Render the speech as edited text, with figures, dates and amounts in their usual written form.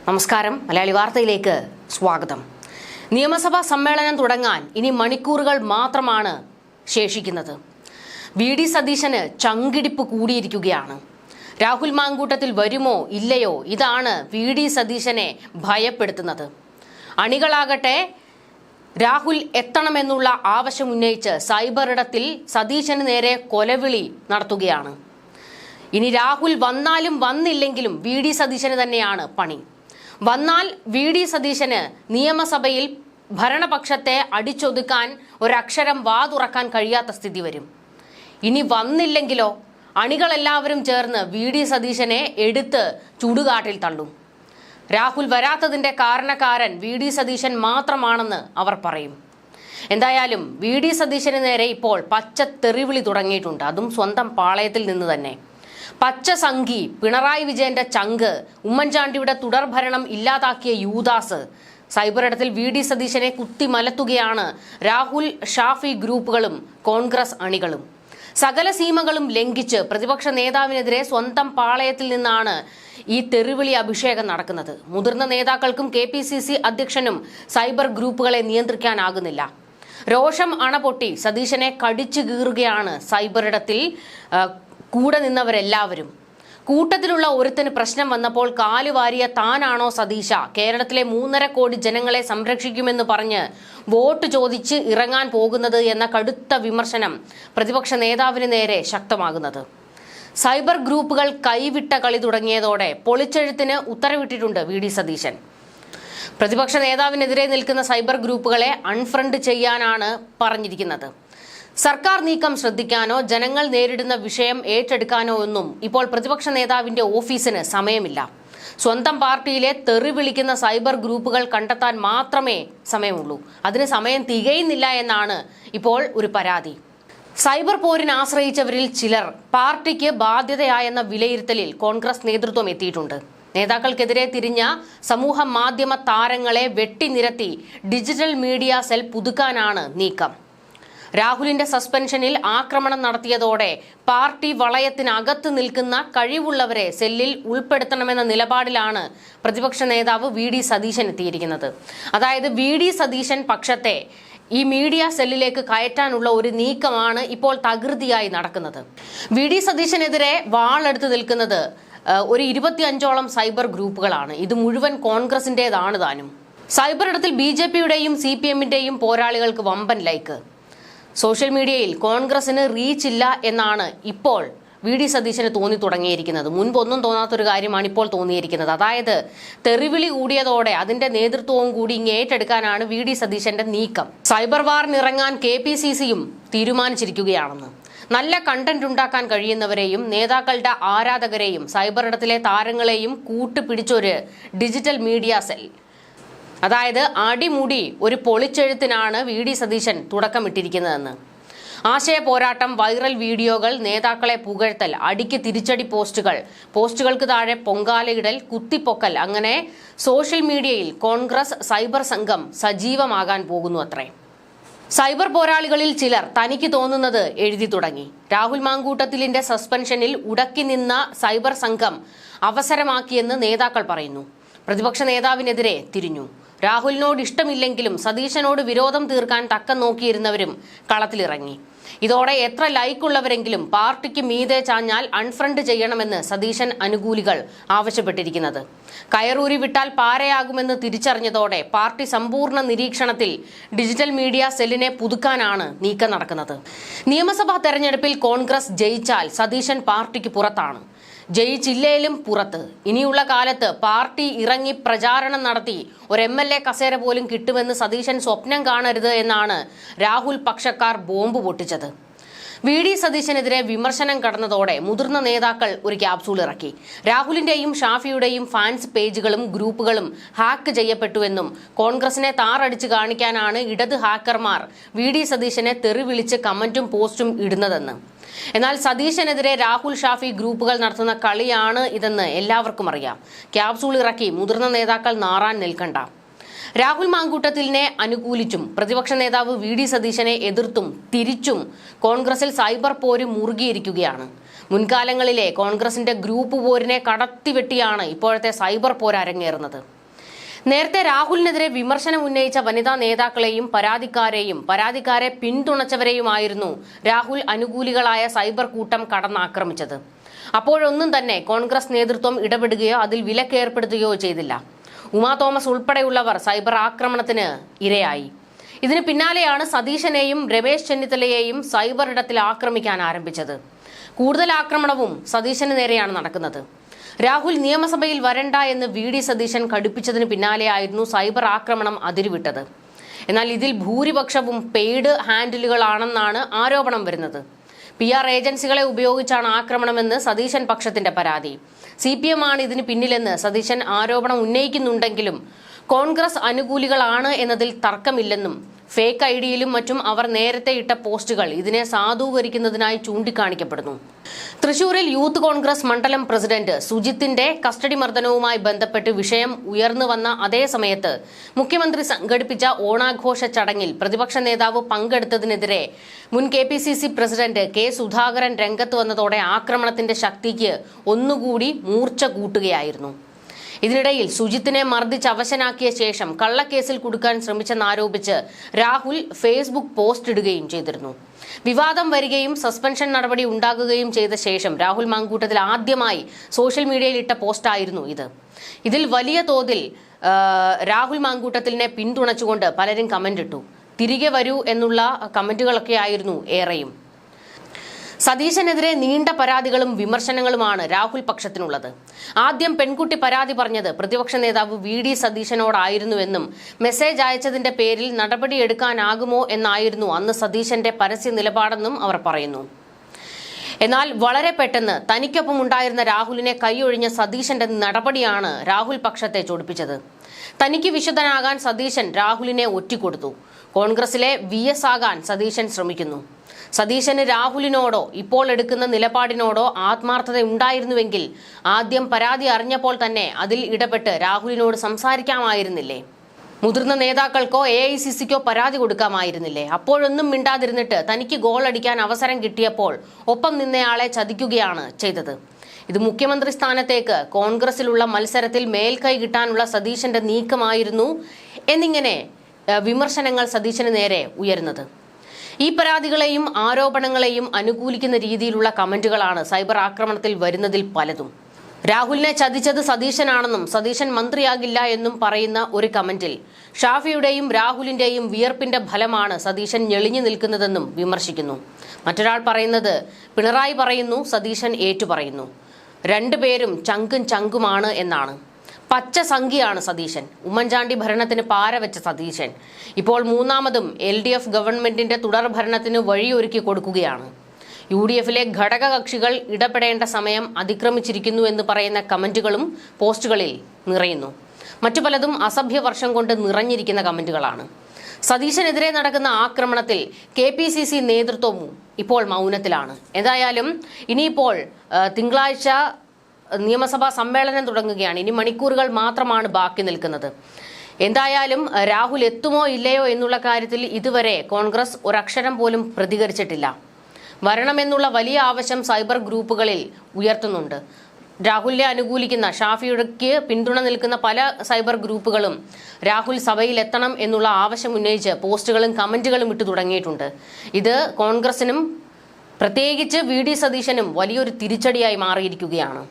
നമസ്കാരം. മലയാളി വാർത്തയിലേക്ക് സ്വാഗതം. നിയമസഭാ സമ്മേളനം തുടങ്ങാൻ ഇനി മണിക്കൂറുകൾ മാത്രമാണ് ശേഷിക്കുന്നത്. വി.ഡി. സതീശന് ചങ്കിടിപ്പ് കൂടിയിരിക്കുകയാണ്. രാഹുൽ മാങ്കൂട്ടത്തിൽ വരുമോ ഇല്ലയോ, ഇതാണ് വി.ഡി. സതീശനെ ഭയപ്പെടുത്തുന്നത്. അണികളാകട്ടെ രാഹുൽ എത്തണമെന്നുള്ള ആവശ്യം ഉന്നയിച്ച് സൈബർ ഇടത്തിൽ സതീശന് നേരെ കൊലവിളി നടത്തുകയാണ്. ഇനി രാഹുൽ വന്നാലും വന്നില്ലെങ്കിലും വി.ഡി. സതീശന് തന്നെയാണ് പണി. വന്നാൽ വി.ഡി. സതീശന് നിയമസഭയിൽ ഭരണപക്ഷത്തെ അടിച്ചൊതുക്കാൻ ഒരക്ഷരം വാതുറക്കാൻ കഴിയാത്ത സ്ഥിതി വരും. ഇനി വന്നില്ലെങ്കിലോ അണികളെല്ലാവരും ചേർന്ന് വി.ഡി. സതീശനെ എടുത്ത് ചുടുകാട്ടിൽ തള്ളും. രാഹുൽ വരാത്തതിന്റെ കാരണക്കാരൻ വി.ഡി. സതീശൻ മാത്രമാണെന്ന് അവർ പറയും. എന്തായാലും വി.ഡി. സതീശന് നേരെ ഇപ്പോൾ പച്ച തെറിവിളി തുടങ്ങിയിട്ടുണ്ട്. അതും സ്വന്തം പാളയത്തിൽ നിന്ന് തന്നെ. പച്ച സംഘി, പിണറായി വിജയന്റെ ചങ്ക്, ഉമ്മൻചാണ്ടിയുടെ തുടർഭരണം ഇല്ലാതാക്കിയ യൂദാസ്, സൈബറിടത്തിൽ വി.ഡി. സതീശനെ കുത്തിമലത്തുകയാണ് രാഹുൽ ഷാഫി ഗ്രൂപ്പുകളും കോൺഗ്രസ് അണികളും. സകല സീമകളും ലംഘിച്ച് പ്രതിപക്ഷ നേതാവിനെതിരെ സ്വന്തം പാളയത്തിൽ നിന്നാണ് ഈ തെറിവിളി അഭിഷേകം നടക്കുന്നത്. മുതിർന്ന നേതാക്കൾക്കും KPCC അധ്യക്ഷനും സൈബർ ഗ്രൂപ്പുകളെ നിയന്ത്രിക്കാനാകുന്നില്ല. രോഷം അണപൊട്ടി സതീശനെ കടിച്ചു കീറുകയാണ് സൈബറിടത്തിൽ കൂടെ നിന്നവരെല്ലാവരും. കൂട്ടത്തിലുള്ള ഒരുത്തിന് പ്രശ്നം വന്നപ്പോൾ കാലുവാരിയ താനാണോ സതീശ? കേരളത്തിലെ 3.5 കോടി ജനങ്ങളെ സംരക്ഷിക്കുമെന്ന് പറഞ്ഞ് വോട്ട് ചോദിച്ച് ഇറങ്ങാൻ പോകുന്നത് എന്ന കടുത്ത വിമർശനം പ്രതിപക്ഷ നേതാവിന് നേരെ ശക്തമാകുന്നത്. സൈബർ ഗ്രൂപ്പുകൾ കൈവിട്ട കളി തുടങ്ങിയതോടെ പൊളിച്ചെഴുത്തിന് ഉത്തരവിട്ടിട്ടുണ്ട് വി.ഡി. സതീശൻ. പ്രതിപക്ഷ നേതാവിനെതിരെ നിൽക്കുന്ന സൈബർ ഗ്രൂപ്പുകളെ അൺഫ്രണ്ട് ചെയ്യാനാണ് പറഞ്ഞിരിക്കുന്നത്. സർക്കാർ നീക്കം ശ്രദ്ധിക്കാനോ ജനങ്ങൾ നേരിടുന്ന വിഷയം ഏറ്റെടുക്കാനോ ഒന്നും ഇപ്പോൾ പ്രതിപക്ഷ നേതാവിന്റെ ഓഫീസിന് സമയമില്ല. സ്വന്തം പാർട്ടിയിലെ തെറി വിളിക്കുന്ന സൈബർ ഗ്രൂപ്പുകൾ കണ്ടെത്താൻ മാത്രമേ സമയമുള്ളൂ. അതിന് സമയം തികയുന്നില്ല എന്നാണ് ഇപ്പോൾ ഒരു പരാതി. സൈബർ പോരിനെ ആശ്രയിച്ചവരിൽ ചിലർ പാർട്ടിക്ക് ബാധ്യതയായെന്ന വിലയിരുത്തലിൽ കോൺഗ്രസ് നേതൃത്വം എത്തിയിട്ടുണ്ട്. നേതാക്കൾക്കെതിരെ തിരിഞ്ഞ സമൂഹ മാധ്യമ താരങ്ങളെ വെട്ടിനിരത്തി ഡിജിറ്റൽ മീഡിയ സെൽ പുതുക്കാനാണ് നീക്കം. രാഹുലിന്റെ സസ്പെൻഷനിൽ ആക്രമണം നടത്തിയതോടെ പാർട്ടി വളയത്തിനകത്ത് നിൽക്കുന്ന കഴിവുള്ളവരെ സെല്ലിൽ ഉൾപ്പെടുത്തണമെന്ന നിലപാടിലാണ് പ്രതിപക്ഷ നേതാവ് വി.ഡി. സതീശൻ എത്തിയിരിക്കുന്നത്. അതായത് വി.ഡി. സതീശൻ പക്ഷത്തെ ഈ മീഡിയ സെല്ലിലേക്ക് കയറ്റാനുള്ള ഒരു നീക്കമാണ് ഇപ്പോൾ തകൃതിയായി നടക്കുന്നത്. വി.ഡി. സതീശനെതിരെ വാളെടുത്ത് നിൽക്കുന്നത് ഒരു 25ഓളം സൈബർ ഗ്രൂപ്പുകളാണ്. ഇത് മുഴുവൻ കോൺഗ്രസിന്റേതാണ് താനും. സൈബർ ഇടത്തിൽ BJPയുടെയും CPMന്റെയും പോരാളികൾക്ക് വമ്പൻ ലൈക്ക്. സോഷ്യൽ മീഡിയയിൽ കോൺഗ്രസിന് റീച്ച് ഇല്ല എന്നാണ് ഇപ്പോൾ വി.ഡി. സതീശന് തോന്നി തുടങ്ങിയിരിക്കുന്നത്. മുൻപൊന്നും തോന്നാത്തൊരു കാര്യമാണ് ഇപ്പോൾ തോന്നിയിരിക്കുന്നത്. അതായത് തെറിവിളി കൂടിയതോടെ അതിന്റെ നേതൃത്വവും കൂടി ഇങ്ങ് ഏറ്റെടുക്കാനാണ് വി.ഡി. സതീശന്റെ നീക്കം. സൈബർ വാറിനിറങ്ങാൻ KPCCയും തീരുമാനിച്ചിരിക്കുകയാണെന്ന്. നല്ല കണ്ടന്റ് ഉണ്ടാക്കാൻ കഴിയുന്നവരെയും നേതാക്കളുടെ ആരാധകരെയും സൈബർ ഇടത്തിലെ താരങ്ങളെയും കൂട്ടുപിടിച്ചൊരു ഡിജിറ്റൽ മീഡിയ സെൽ, അതായത് അടിമുടി ഒരു പൊളിച്ചെഴുത്തിനാണ് വി.ഡി. സതീശൻ തുടക്കമിട്ടിരിക്കുന്നതെന്ന്. ആശയ പോരാട്ടം, വൈറൽ വീഡിയോകൾ, നേതാക്കളെ പുകഴ്ത്തൽ, അടിക്ക് തിരിച്ചടി പോസ്റ്റുകൾക്ക് താഴെ പൊങ്കാലയിടൽ, കുത്തിപ്പൊക്കൽ, അങ്ങനെ സോഷ്യൽ മീഡിയയിൽ കോൺഗ്രസ് സൈബർ സംഘം സജീവമാകാൻ പോകുന്നു അത്രേ. സൈബർ പോരാളികളിൽ ചിലർ തനിക്ക് തോന്നുന്നത് എഴുതി തുടങ്ങി. രാഹുൽ മാങ്കൂട്ടത്തിലിന്റെ സസ്പെൻഷനിൽ ഉടക്കി നിന്ന സൈബർ സംഘം അവസരമാക്കിയെന്ന് നേതാക്കൾ പറയുന്നു. പ്രതിപക്ഷ നേതാവിനെതിരെ തിരിഞ്ഞു. രാഹുലിനോട് ഇഷ്ടമില്ലെങ്കിലും സതീശനോട് വിരോധം തീർക്കാൻ തക്കം നോക്കിയിരുന്നവരും കളത്തിലിറങ്ങി. ഇതോടെ എത്ര ലൈക്കുള്ളവരെങ്കിലും പാർട്ടിക്ക് മീതെ ചാഞ്ഞാൽ അൺഫ്രണ്ട് ചെയ്യണമെന്ന് സതീശൻ അനുകൂലികൾ ആവശ്യപ്പെട്ടിരിക്കുന്നത്. കയറൂരി വിട്ടാൽ പാരയാകുമെന്ന് തിരിച്ചറിഞ്ഞതോടെ പാർട്ടി സമ്പൂർണ്ണ നിരീക്ഷണത്തിൽ ഡിജിറ്റൽ മീഡിയ സെല്ലിനെ പുതുക്കാനാണ് നീക്കം നടക്കുന്നത്. നിയമസഭാ തെരഞ്ഞെടുപ്പിൽ കോൺഗ്രസ് ജയിച്ചാൽ സതീശൻ പാർട്ടിക്ക് പുറത്താണ്. ജയിച്ചില്ലേലും പുറത്ത്. ഇനിയുള്ള കാലത്ത് പാർട്ടി ഇറങ്ങി പ്രചാരണം നടത്തി ഒരു MLA കസേര പോലും കിട്ടുമെന്ന് സതീശൻ സ്വപ്നം കാണരുത് എന്നാണ് രാഹുൽ പക്ഷക്കാർ ബോംബ് പൊട്ടിച്ചത്. വി.ഡി. സതീശനെതിരെ വിമർശനം കടന്നതോടെ മുതിർന്ന നേതാക്കൾ ഒരു ക്യാപ്സൂൾ ഇറക്കി. രാഹുലിന്റെയും ഷാഫിയുടെയും ഫാൻസ് പേജുകളും ഗ്രൂപ്പുകളും ഹാക്ക് ചെയ്യപ്പെട്ടുവെന്നും കോൺഗ്രസിനെ താറടിച്ച് കാണിക്കാനാണ് ഇടത് ഹാക്കർമാർ വി.ഡി. സതീശനെ തെറി വിളിച്ച് കമന്റും പോസ്റ്റും ഇടുന്നതെന്ന്. എന്നാൽ സതീശനെതിരെ രാഹുൽ ഷാഫി ഗ്രൂപ്പുകൾ നടത്തുന്ന കളിയാണ് ഇതെന്ന് എല്ലാവർക്കും അറിയാം. ക്യാപ്സൂൾ ഇറക്കി മുതിർന്ന നേതാക്കൾ നാറാൻ നിൽക്കണ്ട. രാഹുൽ മാങ്കൂട്ടത്തിലിനെ അനുകൂലിച്ചും പ്രതിപക്ഷ നേതാവ് വി.ഡി. സതീശനെ എതിർത്തും തിരിച്ചും കോൺഗ്രസിൽ സൈബർ പോര് മുറുകിയിരിക്കുകയാണ്. മുൻകാലങ്ങളിലെ കോൺഗ്രസിന്റെ ഗ്രൂപ്പ് പോരിനെ കടത്തിവെട്ടിയാണ് ഇപ്പോഴത്തെ സൈബർ പോർ അരങ്ങേറുന്നത്. നേരത്തെ രാഹുലിനെതിരെ വിമർശനം ഉന്നയിച്ച വനിതാ നേതാക്കളെയും പരാതിക്കാരെ പിന്തുണച്ചവരെയുമായിരുന്നു രാഹുൽ അനുകൂലികളായ സൈബർ കൂട്ടം കടന്നാക്രമിച്ചത്. അപ്പോഴൊന്നും തന്നെ കോൺഗ്രസ് നേതൃത്വം ഇടപെടുകയോ അതിൽ വിലക്കേർപ്പെടുത്തുകയോ ചെയ്തില്ല. ഉമാ തോമസ് ഉൾപ്പെടെയുള്ളവർ സൈബർ ആക്രമണത്തിന് ഇരയായി. ഇതിന് പിന്നാലെയാണ് സതീശനെയും രമേശ് ചെന്നിത്തലയെയും സൈബർ ഇടത്തിൽ ആക്രമിക്കാൻ ആരംഭിച്ചത്. കൂടുതൽ ആക്രമണവും സതീശന് നേരെയാണ് നടക്കുന്നത്. രാഹുൽ നിയമസഭയിൽ വരണ്ട എന്ന് VD സതീശൻ കടുപ്പിച്ചതിന് പിന്നാലെയായിരുന്നു സൈബർ ആക്രമണം അതിരുവിട്ടത്. എന്നാൽ ഇതിൽ ഭൂരിപക്ഷവും പെയ്ഡ് ഹാൻഡിലുകളാണെന്നാണ് ആരോപണം വരുന്നത്. PR ഏജൻസികളെ ഉപയോഗിച്ചാണ് ആക്രമണമെന്ന് സതീശൻ പക്ഷത്തിന്റെ പരാതി. CPM ആണ് ഇതിന് പിന്നിലെന്ന് സതീശൻ ആരോപണം ഉന്നയിക്കുന്നുണ്ടെങ്കിലും കോൺഗ്രസ് അനുകൂലികളാണ് എന്നതിൽ തർക്കമില്ലെന്നും ഫേക്ക് ഐഡിയിലും മറ്റും അവർ നേരത്തെ ഇട്ട പോസ്റ്റുകൾ ഇതിനെ സാധൂകരിക്കുന്നതിനായി ചൂണ്ടിക്കാണിക്കപ്പെടുന്നു. തൃശൂരിൽ യൂത്ത് കോൺഗ്രസ് മണ്ഡലം പ്രസിഡന്റ് സുജിത്തിന്റെ കസ്റ്റഡി മർദ്ദനവുമായി ബന്ധപ്പെട്ട് വിഷയം ഉയർന്നു വന്ന അതേ സമയത്ത് മുഖ്യമന്ത്രി സംഘടിപ്പിച്ച ഓണാഘോഷ ചടങ്ങിൽ പ്രതിപക്ഷ നേതാവ് പങ്കെടുത്തതിനെതിരെ മുൻ KPCC പ്രസിഡന്റ് K സുധാകരൻ രംഗത്ത് വന്നതോടെ ആക്രമണത്തിന്റെ ശക്തിക്ക് ഒന്നുകൂടി മൂർച്ച കൂട്ടുകയായിരുന്നു. ഇതിനിടയിൽ സുജിത്തിനെ മർദ്ദിച്ച് അവശനാക്കിയ ശേഷം കള്ളക്കേസിൽ കുടുക്കാൻ ശ്രമിച്ചെന്നാരോപിച്ച് രാഹുൽ ഫേസ്ബുക്ക് പോസ്റ്റ് ഇടുകയും ചെയ്തിരുന്നു. വിവാദം വരികയും സസ്പെൻഷൻ നടപടി ഉണ്ടാകുകയും ചെയ്ത ശേഷം രാഹുൽ മാങ്കൂട്ടത്തിൽ ആദ്യമായി സോഷ്യൽ മീഡിയയിൽ ഇട്ട പോസ്റ്റായിരുന്നു ഇത്. ഇതിൽ വലിയ തോതിൽ രാഹുൽ മാങ്കൂട്ടത്തിലിനെ പിന്തുണച്ചുകൊണ്ട് പലരും കമന്റ് ഇട്ടു. തിരികെ വരൂ എന്നുള്ള കമന്റുകളൊക്കെ ആയിരുന്നു ഏറെയും. സതീശനെതിരെ നീണ്ട പരാതികളും വിമർശനങ്ങളുമാണ് രാഹുൽ പക്ഷത്തിനുള്ളത്. ആദ്യം പെൺകുട്ടി പരാതി പറഞ്ഞത് പ്രതിപക്ഷ നേതാവ് VD സതീശനോടായിരുന്നുവെന്നും മെസ്സേജ് അയച്ചതിന്റെ പേരിൽ നടപടിയെടുക്കാനാകുമോ എന്നായിരുന്നു അന്ന് സതീശന്റെ പരസ്യ നിലപാടെന്നും അവർ പറയുന്നു. എന്നാൽ വളരെ പെട്ടെന്ന് തനിക്കൊപ്പം ഉണ്ടായിരുന്ന രാഹുലിനെ കൈയൊഴിഞ്ഞ സതീശന്റെ നടപടിയാണ് രാഹുൽ പക്ഷത്തെ ചൊടിപ്പിച്ചത്. തനിക്ക് വിശുദ്ധനാകാൻ സതീശൻ രാഹുലിനെ ഒറ്റിക്കൊടുത്തു. കോൺഗ്രസിലെ VS ആകാൻ സതീശൻ ശ്രമിക്കുന്നു. സതീശന് രാഹുലിനോടോ ഇപ്പോൾ എടുക്കുന്ന നിലപാടിനോടോ ആത്മാർത്ഥത ഉണ്ടായിരുന്നുവെങ്കിൽ ആദ്യം പരാതി അറിഞ്ഞപ്പോൾ തന്നെ അതിൽ ഇടപെട്ട് രാഹുലിനോട് സംസാരിക്കാമായിരുന്നില്ലേ? മുതിർന്ന നേതാക്കൾക്കോ AICCക്കോ പരാതി കൊടുക്കാമായിരുന്നില്ലേ? അപ്പോഴൊന്നും മിണ്ടാതിരുന്നിട്ട് തനിക്ക് ഗോൾ അടിക്കാൻ അവസരം കിട്ടിയപ്പോൾ ഒപ്പം നിന്നയാളെ ചതിക്കുകയാണ് ചെയ്തത്. ഇത് മുഖ്യമന്ത്രി സ്ഥാനത്തേക്ക് കോൺഗ്രസിലുള്ള മത്സരത്തിൽ മേൽക്കൈ കിട്ടാനുള്ള സതീശന്റെ നീക്കമായിരുന്നു എന്നിങ്ങനെ വിമർശനങ്ങൾ സതീശന് നേരെ ഉയരുന്നത്. ഈ പരാതികളെയും ആരോപണങ്ങളെയും അനുകൂലിക്കുന്ന രീതിയിലുള്ള കമന്റുകളാണ് സൈബർ ആക്രമണത്തിൽ വരുന്നതിൽ പലതും. രാഹുലിനെ ചതിച്ചത് സതീശനാണെന്നും സതീശൻ മന്ത്രിയാകില്ല എന്നും പറയുന്ന ഒരു കമന്റിൽ ഷാഫിയുടെയും രാഹുലിന്റെയും വിയർപ്പിന്റെ ഫലമാണ് സതീശൻ ഞെളിഞ്ഞു നിൽക്കുന്നതെന്നും വിമർശിക്കുന്നു. മറ്റൊരാൾ പറയുന്നത് പിണറായി പറയുന്നു, സതീശൻ ഏറ്റുപറയുന്നു. രണ്ടുപേരും ചങ്കും ചങ്കുമാണ് എന്നാണ്. പച്ച സംഖ്യയാണ് സതീശൻ. ഉമ്മൻചാണ്ടി ഭരണത്തിന് പാരവെച്ച സതീശൻ ഇപ്പോൾ മൂന്നാമതും LDF ഗവൺമെന്റിന്റെ തുടർ ഭരണത്തിന് വഴിയൊരുക്കി കൊടുക്കുകയാണ്. UDFിലെ ഘടക കക്ഷികൾ ഇടപെടേണ്ട സമയം അതിക്രമിച്ചിരിക്കുന്നു എന്ന് പറയുന്ന കമന്റുകളും പോസ്റ്റുകളിൽ നിറയുന്നു. മറ്റു പലതും അസഭ്യവർഷം കൊണ്ട് നിറഞ്ഞിരിക്കുന്ന കമന്റുകളാണ്. സതീശനെതിരെ നടക്കുന്ന ആക്രമണത്തിൽ KPCC നേതൃത്വവും ഇപ്പോൾ മൗനത്തിലാണ്. എന്തായാലും ഇനിയിപ്പോൾ തിങ്കളാഴ്ച നിയമസഭാ സമ്മേളനം തുടങ്ങുകയാണ്. ഇനി മണിക്കൂറുകൾ മാത്രമാണ് ബാക്കി നിൽക്കുന്നത്. എന്തായാലും രാഹുൽ എത്തുമോ ഇല്ലയോ എന്നുള്ള കാര്യത്തിൽ ഇതുവരെ കോൺഗ്രസ് ഒരക്ഷരം പോലും പ്രതികരിച്ചിട്ടില്ല. വരണമെന്നുള്ള വലിയ ആവശ്യം സൈബർ ഗ്രൂപ്പുകളിൽ ഉയർത്തുന്നുണ്ട്. രാഹുലിനെ അനുകൂലിക്കുന്ന ഷാഫിയുടെക്ക് പിന്തുണ നിൽക്കുന്ന പല സൈബർ ഗ്രൂപ്പുകളും രാഹുൽ സഭയിൽ എത്തണം എന്നുള്ള ആവശ്യം ഉന്നയിച്ച് പോസ്റ്റുകളും കമന്റുകളും ഇട്ടു തുടങ്ങിയിട്ടുണ്ട്. ഇത് കോൺഗ്രസിനും പ്രത്യേകിച്ച് VD സതീശനും വലിയൊരു തിരിച്ചടിയായി മാറിയിരിക്കുകയാണ്.